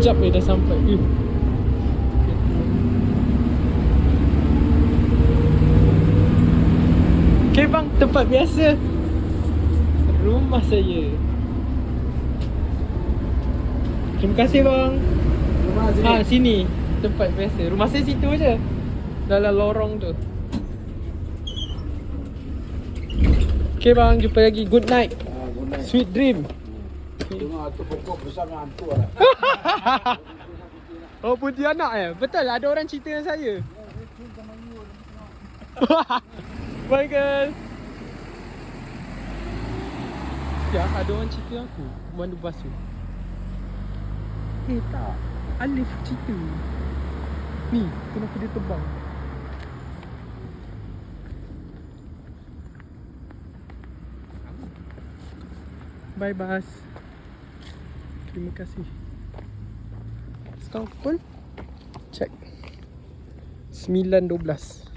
sekejap dah sampai. Okay bang, tempat biasa. Rumah saya. Terima kasih bang. Sini tempat biasa. Rumah saya situ je, dalam lorong tu. Okay bang, jumpa lagi. Good night. Sweet dream. Tengok tu pokok besar dengan hantu lah. Oh, Pontianak betul ada orang cerita dengan saya. Bye guys. Ya, ada orang cerita aku Mandu basuh. Tak, Alif cerita. Ni, kenapa dia terbang? Bye Bas. Terima kasih. Sekarang pukul check 9.12.